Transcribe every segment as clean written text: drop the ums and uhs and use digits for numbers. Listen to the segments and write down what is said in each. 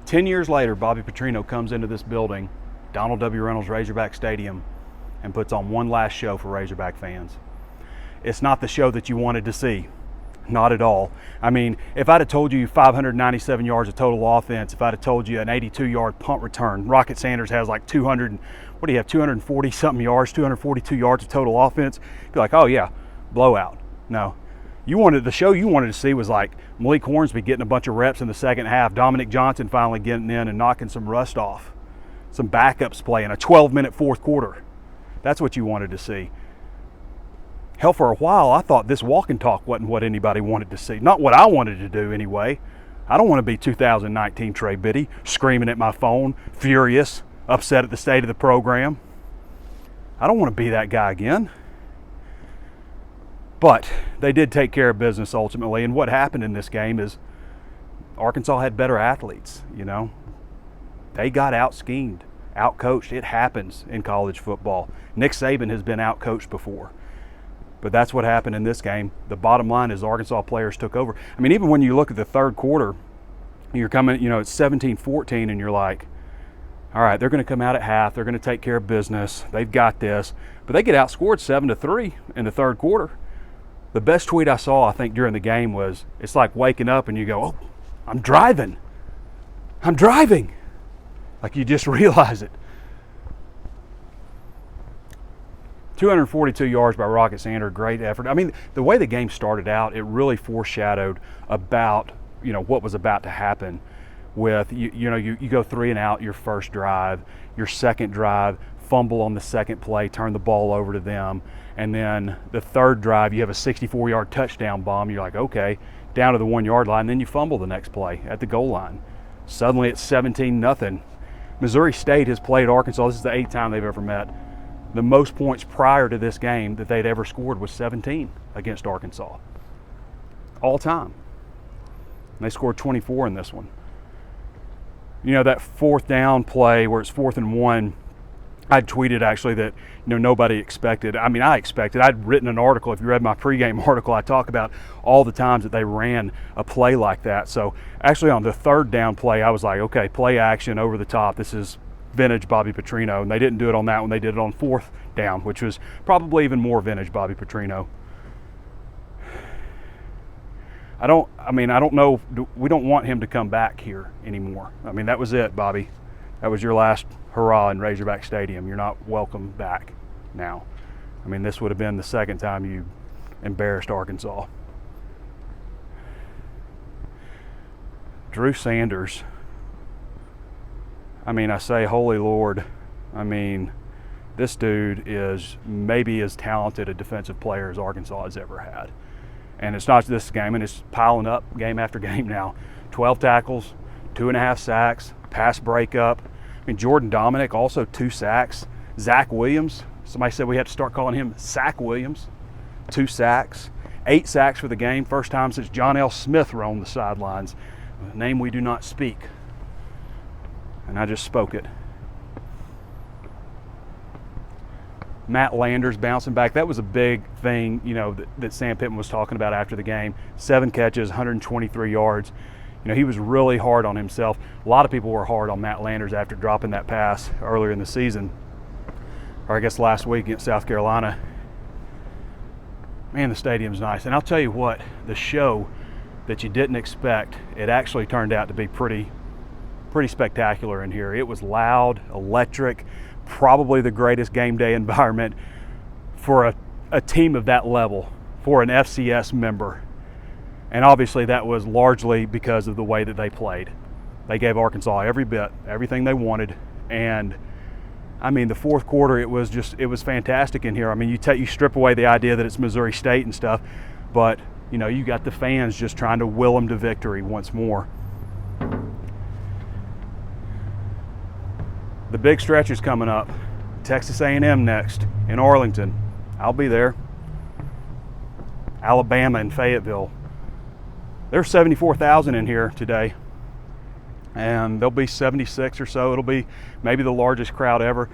10 years later, Bobby Petrino comes into this building, Donald W. Reynolds Razorback Stadium, and puts on one last show for Razorback fans. It's not the show that you wanted to see. Not at all. I mean, if I'd have told you 597 yards of total offense, if I'd have told you an 82-yard punt return, Rocket Sanders has like 240-something yards, 242 yards of total offense, you'd be like, oh yeah, blowout. No. The show you wanted to see was like Malik Hornsby getting a bunch of reps in the second half, Dominic Johnson finally getting in and knocking some rust off, some backups playing, a 12-minute fourth quarter. That's what you wanted to see. Hell, for a while, I thought this walk and talk wasn't what anybody wanted to see. Not what I wanted to do anyway. I don't want to be 2019 Trey Biddy, screaming at my phone, furious, upset at the state of the program. I don't want to be that guy again. But they did take care of business ultimately, and what happened in this game is Arkansas had better athletes, you know. They got out-schemed, out-coached. It happens in college football. Nick Saban has been out-coached before. But that's what happened in this game. The bottom line is Arkansas players took over. I mean, even when you look at the third quarter, you're coming, you know, it's 17-14, and you're like, all right, they're going to come out at half. They're going to take care of business. They've got this. But they get outscored 7-3 in the third quarter. The best tweet I saw, I think, during the game was, it's like waking up and you go, oh, I'm driving. I'm driving. Like you just realize it. 242 yards by Rocket Sanders, great effort. I mean, the way the game started out, it really foreshadowed about, you know, what was about to happen with, you go 3 and out your first drive, your second drive, fumble on the second play, turn the ball over to them, and then the third drive, you have a 64-yard touchdown bomb. You're like, okay, down to the 1-yard line, and then you fumble the next play at the goal line. Suddenly it's 17-0. Missouri State has played Arkansas. This is the 8th time they've ever met. The most points prior to this game that they'd ever scored was 17 against Arkansas. All time. And they scored 24 in this one. You know, that fourth down play where it's 4th and 1, I'd tweeted actually that, you know, nobody expected. I mean, I expected. I'd written an article. If you read my pregame article, I talk about all the times that they ran a play like that. So actually on the third down play, I was like, okay, play action over the top. This is vintage Bobby Petrino. And they didn't do it on that one. They did it on 4th down, which was probably even more vintage Bobby Petrino. I don't know. We don't want him to come back here anymore. I mean, that was it, Bobby. That was your last hurrah in Razorback Stadium. You're not welcome back now. I mean, this would have been the second time you embarrassed Arkansas. Drew Sanders. I mean, I say, holy Lord. I mean, this dude is maybe as talented a defensive player as Arkansas has ever had. And it's not this game, and it's piling up game after game now. 12 tackles, 2.5 sacks, pass breakup. I mean, Jordan Dominic, also 2 sacks. Zach Williams, somebody said we had to start calling him Sack Williams. 2 sacks, 8 sacks for the game. First time since John L. Smith roamed the sidelines. A name we do not speak. And I just spoke it. Matt Landers bouncing back. That was a big thing, you know, that Sam Pittman was talking about after the game. 7 catches, 123 yards. You know, he was really hard on himself. A lot of people were hard on Matt Landers after dropping that pass earlier in the season, or I guess last week against South Carolina. Man, the stadium's nice. And I'll tell you what, the show that you didn't expect, it actually turned out to be pretty spectacular in here. It was loud, electric, probably the greatest game day environment for a team of that level, for an FCS member. And obviously that was largely because of the way that they played. They gave Arkansas everything they wanted. And I mean, the fourth quarter, it was fantastic in here. I mean, you strip away the idea that it's Missouri State and stuff, but you know, you got the fans just trying to will them to victory once more. The big stretch is coming up. Texas A&M next in Arlington. I'll be there. Alabama and Fayetteville. There's 74,000 in here today, and there'll be 76 or so. It'll be maybe the largest crowd ever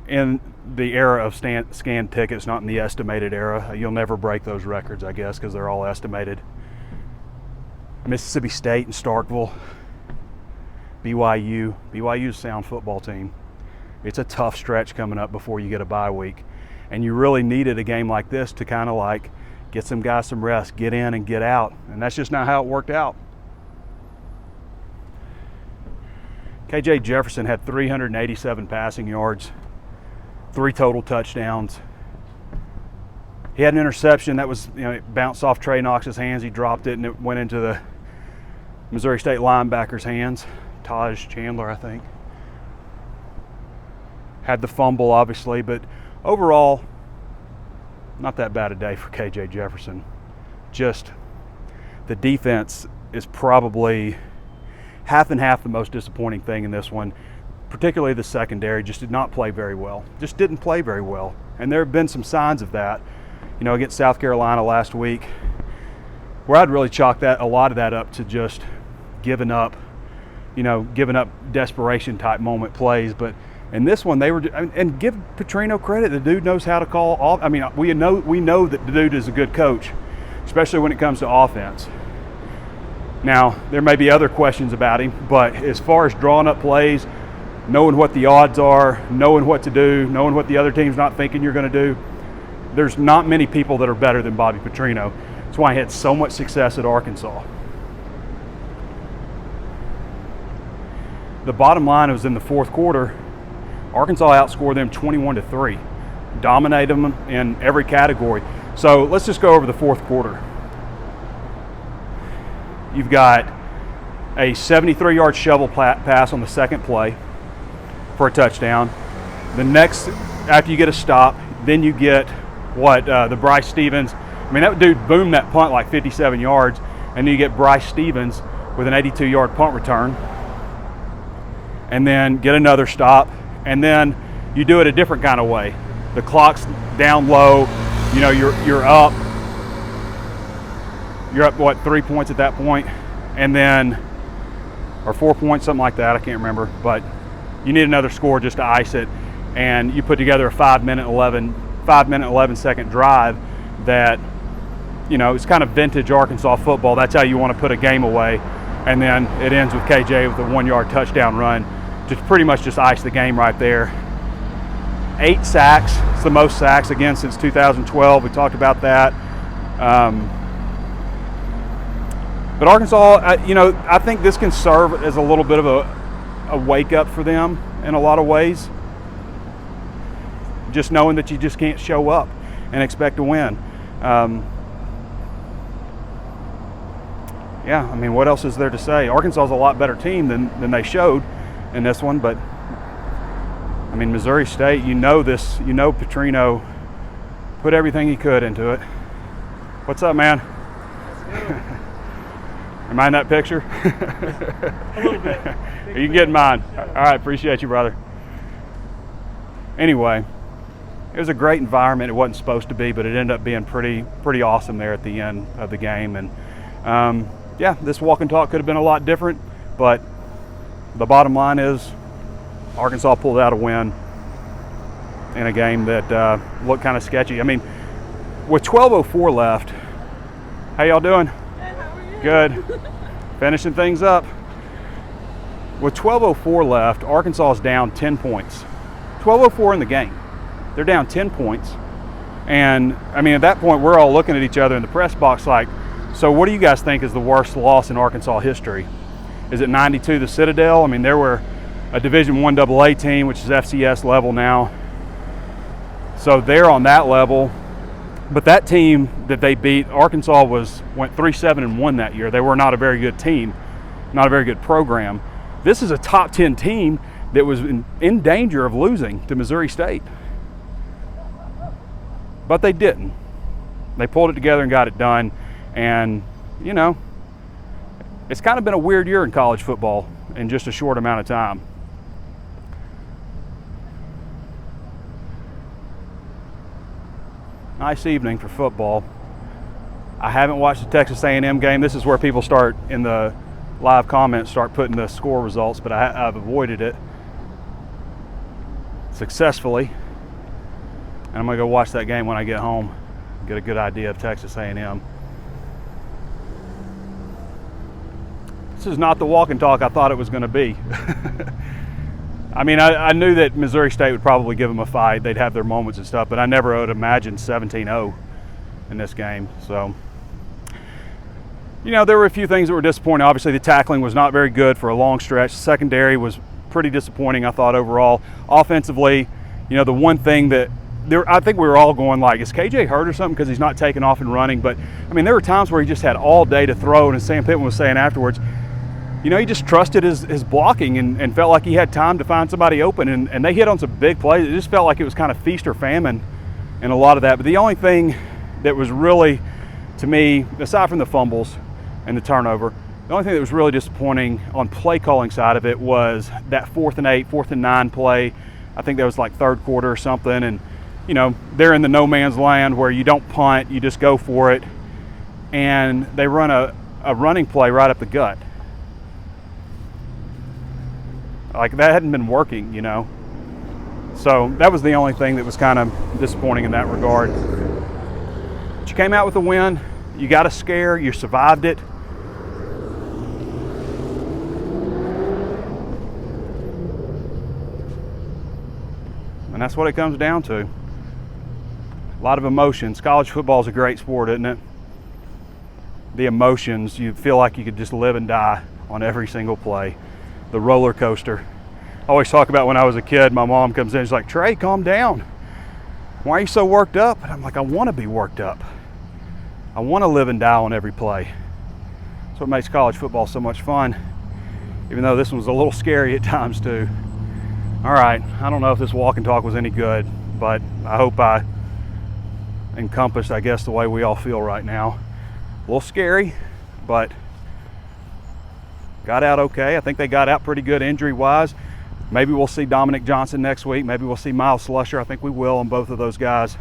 in the era of scanned tickets, not in the estimated era. You'll never break those records, I guess, because they're all estimated. Mississippi State and Starkville. BYU's a sound football team. It's a tough stretch coming up before you get a bye week. And you really needed a game like this to kind of like get some guys some rest, get in and get out. And that's just not how it worked out. KJ Jefferson had 387 passing yards, 3 total touchdowns. He had an interception that was, it bounced off Trey Knox's hands. He dropped it and it went into the Missouri State linebacker's hands. Taj Chandler, I think. Had the fumble, obviously, but overall, not that bad a day for KJ Jefferson. Just the defense is probably half and half the most disappointing thing in this one. Particularly the secondary just did not play very well. Just didn't play very well. And there have been some signs of that, against South Carolina last week, where I'd really chalk a lot of that up to just giving up desperation type moment plays. But in this one, they were, and give Petrino credit, the dude knows how to call off. I mean, we know that the dude is a good coach, especially when it comes to offense. Now, there may be other questions about him, but as far as drawing up plays, knowing what the odds are, knowing what to do, knowing what the other team's not thinking you're going to do, there's not many people that are better than Bobby Petrino. That's why he had so much success at Arkansas. The bottom line was in the fourth quarter, Arkansas outscored them 21-3, dominated them in every category. So let's just go over the fourth quarter. You've got a 73-yard shovel pass on the second play for a touchdown. The next, after you get a stop, then you get the Bryce Stevens. I mean, that dude boomed that punt like 57 yards, and then you get Bryce Stevens with an 82-yard punt return. And then get another stop, and then you do it a different kind of way. The clock's down low, you're up. You're up, 3 points at that point, and then, or 4 points, something like that, I can't remember, but you need another score just to ice it, and you put together a 5-minute 11-second drive that, it's kind of vintage Arkansas football. That's how you want to put a game away, and then it ends with KJ with a 1-yard touchdown run. Just pretty much just ice the game right there. 8 sacks. It's the most sacks, again, since 2012. We talked about that. But Arkansas, I think this can serve as a little bit of a wake-up for them in a lot of ways. Just knowing that you just can't show up and expect to win. What else is there to say? Arkansas is a lot better team than they showed in this one, but Missouri State, Petrino put everything he could into it. What's up, man? Am I in that picture? A little bit. You can get mine. All right, appreciate you, brother. Anyway, it was a great environment. It wasn't supposed to be, but it ended up being pretty awesome there at the end of the game. And this walk and talk could have been a lot different, but the bottom line is Arkansas pulled out a win in a game that looked kind of sketchy. With 12:04 left, how y'all doing? Good. Finishing things up. With 12:04 left, Arkansas is down 10 points. 12:04 in the game. They're down 10 points. And, at that point, we're all looking at each other in the press box like, so what do you guys think is the worst loss in Arkansas history? Is it 92 the Citadel? They were a Division I AA team, which is FCS level now. So they're on that level. But that team that they beat, Arkansas went 3-7-1 that year. They were not a very good team, not a very good program. This is a top 10 team that was in danger of losing to Missouri State. But they didn't. They pulled it together and got it done. And, it's kind of been a weird year in college football in just a short amount of time. Nice evening for football. I haven't watched the Texas A&M game. This is where people start in the live comments, start putting the score results, but I've avoided it successfully. And I'm going to go watch that game when I get home, get a good idea of Texas A&M. this is not the walk and talk I thought it was going to be. I mean, I knew that Missouri State would probably give them a fight. They'd have their moments and stuff, but I never would imagine 17-0 in this game. So, you know, there were a few things that were disappointing. Obviously, the tackling was not very good for a long stretch. The secondary was pretty disappointing, I thought, overall. Offensively, you know, the one thing that I think we were all going like, is KJ hurt or something, because he's not taking off and running? But, I mean, there were times where he just had all day to throw, and as Sam Pittman was saying afterwards, you know, he just trusted his blocking and felt like he had time to find somebody open, and they hit on some big plays. It just felt like it was kind of feast or famine in a lot of that. But the only thing that was really, to me, aside from the fumbles and the turnover, the only thing that was really disappointing on play calling side of it was that 4th and 8, 4th and 9 play. I think that was like third quarter or something, and you know, they're in the no man's land where you don't punt, you just go for it, and they run a running play right up the gut. Like, that hadn't been working, you know. So that was the only thing that was kind of disappointing in that regard. But you came out with a win. You got a scare. You survived it. And that's what it comes down to. A lot of emotions. College football is a great sport, isn't it? The emotions, you feel like you could just live and die on every single play. The roller coaster. I always talk about when I was a kid, my mom comes in, she's like, Trey, calm down. Why are you so worked up? And I'm like, I want to be worked up. I want to live and die on every play. That's what makes college football so much fun, even though this one was a little scary at times too. All right, I don't know if this walk and talk was any good, but I hope I encompassed, I guess, the way we all feel right now. A little scary, but got out okay. I think they got out pretty good injury-wise. Maybe we'll see Dominic Johnson next week. Maybe we'll see Miles Slusher. I think we will on both of those guys.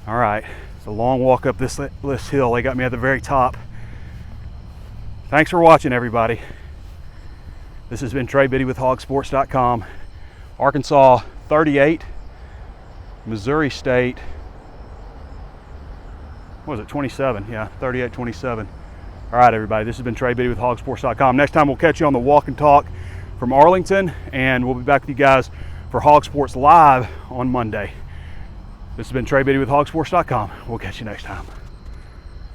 All right, it's a long walk up this hill. They got me at the very top. Thanks for watching, everybody. This has been Trey Biddy with HawgSports.com. Arkansas 38, Missouri State, what was it, 27? Yeah, 38-27. All right, everybody, this has been Trey Biddy with HawgSports.com. Next time we'll catch you on the walk and talk from Arlington, and we'll be back with you guys for Hog Sports Live on Monday. This has been Trey Biddy with HawgSports.com. We'll catch you next time.